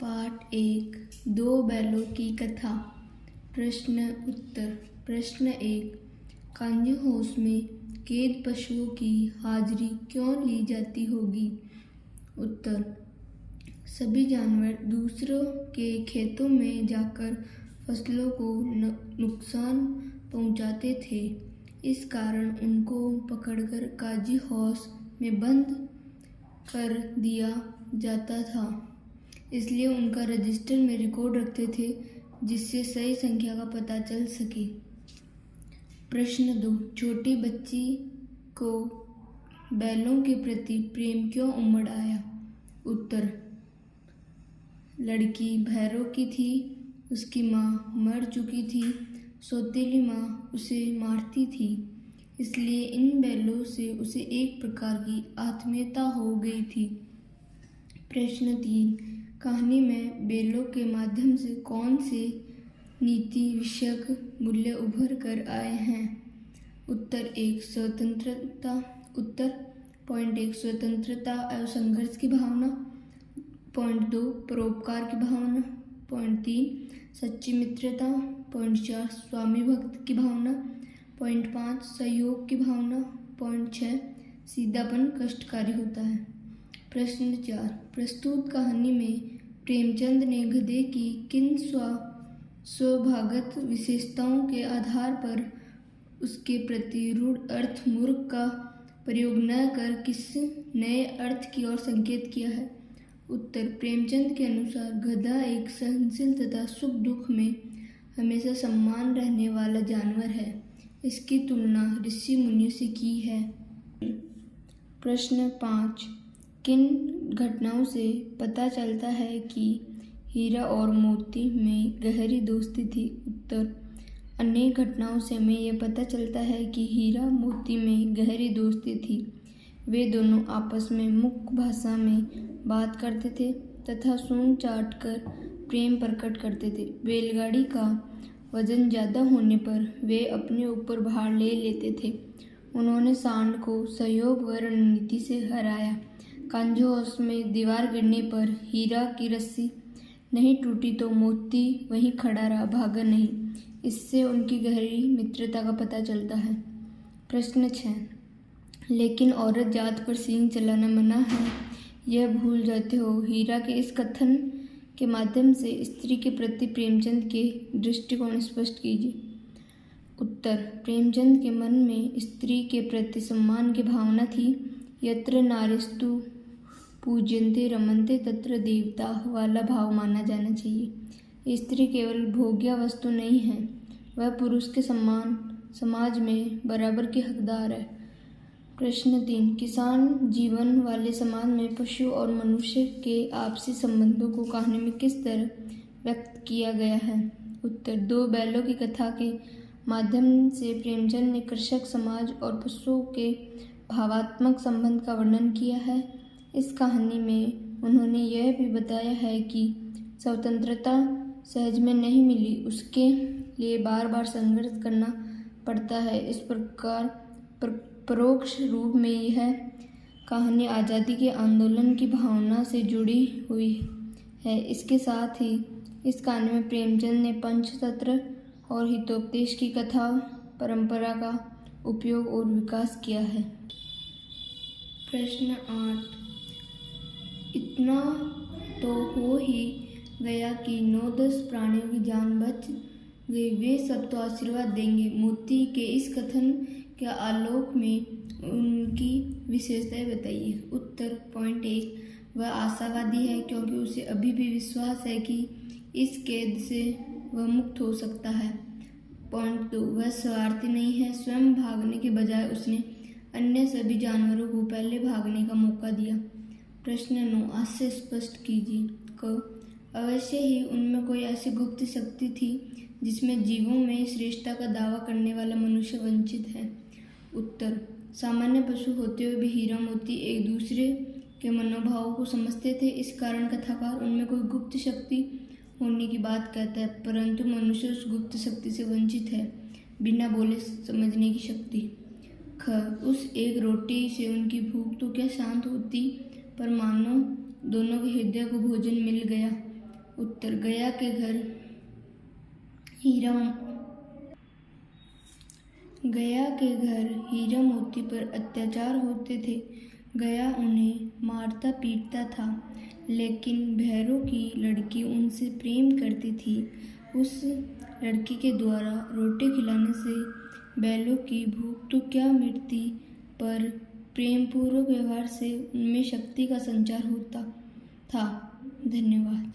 पाठ 1 दो बैलों की कथा। प्रश्न उत्तर। प्रश्न 1 कान्जी हाउस में कैद पशुओं की हाजिरी क्यों ली जाती होगी? उत्तर। सभी जानवर दूसरों के खेतों में जाकर फसलों को नुकसान पहुंचाते थे। इस कारण उनको पकड़कर काजी हाउस में बंद कर दिया जाता था। इसलिए उनका रजिस्टर में रिकॉर्ड रखते थे, जिससे सही संख्या का पता चल सके। प्रश्न 2 छोटी बच्ची को बैलों के प्रति प्रेम क्यों उमड़ आया? उत्तर। लड़की भैरव की थी, उसकी माँ मर चुकी थी, सौतेली माँ उसे मारती थी, इसलिए इन बैलों से उसे एक प्रकार की आत्मीयता हो गई थी। प्रश्न 3 कहानी में बैलों के माध्यम से कौन से नीति विषयक मूल्य उभर कर आए हैं? उत्तर 1 स्वतंत्रता। उत्तर पॉइंट 1 स्वतंत्रता एवं संघर्ष की भावना। पॉइंट 2 परोपकार की भावना। पॉइंट 3 सच्ची मित्रता। पॉइंट 4 स्वामी भक्त की भावना। पॉइंट 5 सहयोग की भावना। पॉइंट 6 सीधापन कष्टकारी होता है। प्रश्न 4 प्रस्तुत कहानी में प्रेमचंद ने गधे की किन स्वभावगत विशेषताओं के आधार पर उसके प्रति रूढ़ अर्थ मूर्ख का प्रयोग न कर किस नए अर्थ की ओर संकेत किया है? उत्तर। प्रेमचंद के अनुसार गधा एक सहनशील तथा सुख दुख में हमेशा सम्मान रहने वाला जानवर है। इसकी तुलना ऋषि मुनियों से की है। प्रश्न 5 किन घटनाओं से पता चलता है कि हीरा और मोती में गहरी दोस्ती थी? उत्तर। अनेक घटनाओं से हमें यह पता चलता है कि हीरा मोती में गहरी दोस्ती थी। वे दोनों आपस में मुख्य भाषा में बात करते थे तथा सूंड चाट कर प्रेम प्रकट करते थे। बैलगाड़ी का वजन ज़्यादा होने पर वे अपने ऊपर भार ले लेते थे। उन्होंने सांड को सहयोग व रणनीति से हराया। कान्जी हाउस में दीवार गिरने पर हीरा की रस्सी नहीं टूटी तो मोती वहीं खड़ा रहा, भागा नहीं। इससे उनकी गहरी मित्रता का पता चलता है। प्रश्न 6 लेकिन औरत जात पर सींग चलाना मना है, यह भूल जाते हो। हीरा के इस कथन के माध्यम से स्त्री के प्रति प्रेमचंद के दृष्टिकोण स्पष्ट कीजिए। उत्तर। प्रेमचंद के मन में स्त्री के प्रति सम्मान की भावना थी। यत्र नारीस्तु पूज्यन्ते रमन्ते तत्र देवता वाला भाव माना जाना चाहिए। स्त्री केवल भोग्य वस्तु नहीं है, वह पुरुष के सम्मान समाज में बराबर के हकदार है। प्रश्न 3 किसान जीवन वाले समाज में पशु और मनुष्य के आपसी संबंधों को कहानी में किस तरह व्यक्त किया गया है? उत्तर। दो बैलों की कथा के माध्यम से प्रेमचंद ने कृषक समाज और पशुओं के भावात्मक संबंध का वर्णन किया है। इस कहानी में उन्होंने यह भी बताया है कि स्वतंत्रता सहज में नहीं मिली, उसके लिए बार बार संघर्ष करना पड़ता है। इस प्रकार परोक्ष रूप में यह कहानी आज़ादी के आंदोलन की भावना से जुड़ी हुई है। इसके साथ ही इस कहानी में प्रेमचंद ने पंचतंत्र और हितोपदेश की कथा परंपरा का उपयोग और विकास किया है। प्रश्न 8 इतना तो हो ही गया कि 9-10 प्राणियों की जान बच गई, वे सब तो आशीर्वाद देंगे। मोती के इस कथन के आलोक में उनकी विशेषताएं बताइए। उत्तर। पॉइंट 1 वह आशावादी है क्योंकि उसे अभी भी विश्वास है कि इस कैद से वह मुक्त हो सकता है। पॉइंट 2 वह स्वार्थी नहीं है, स्वयं भागने के बजाय उसने अन्य सभी जानवरों को पहले भागने का मौका दिया। प्रश्न 9 आज से स्पष्ट कीजिए। अवश्य ही उनमें कोई ऐसी गुप्त शक्ति थी जिसमें जीवों में श्रेष्ठता का दावा करने वाला मनुष्य वंचित है। उत्तर। सामान्य पशु होते हुए भी हीरा मोती एक दूसरे के मनोभावों को समझते थे। इस कारण कथाकार उनमें कोई गुप्त शक्ति होने की बात कहता है, परंतु मनुष्य उस गुप्त शक्ति से वंचित है, बिना बोले समझने की शक्ति। उस एक रोटी से उनकी भूख तो क्या शांत होती, पर मानो दोनों के हृदय को भोजन मिल गया। उत्तर गया के घर हीरा मोती पर अत्याचार होते थे। गया उन्हें मारता पीटता था, लेकिन भैरों की लड़की उनसे प्रेम करती थी। उस लड़की के द्वारा रोटी खिलाने से बैलों की भूख तो क्या मिटती, पर प्रेमपूर्वक व्यवहार से उनमें शक्ति का संचार होता था। धन्यवाद।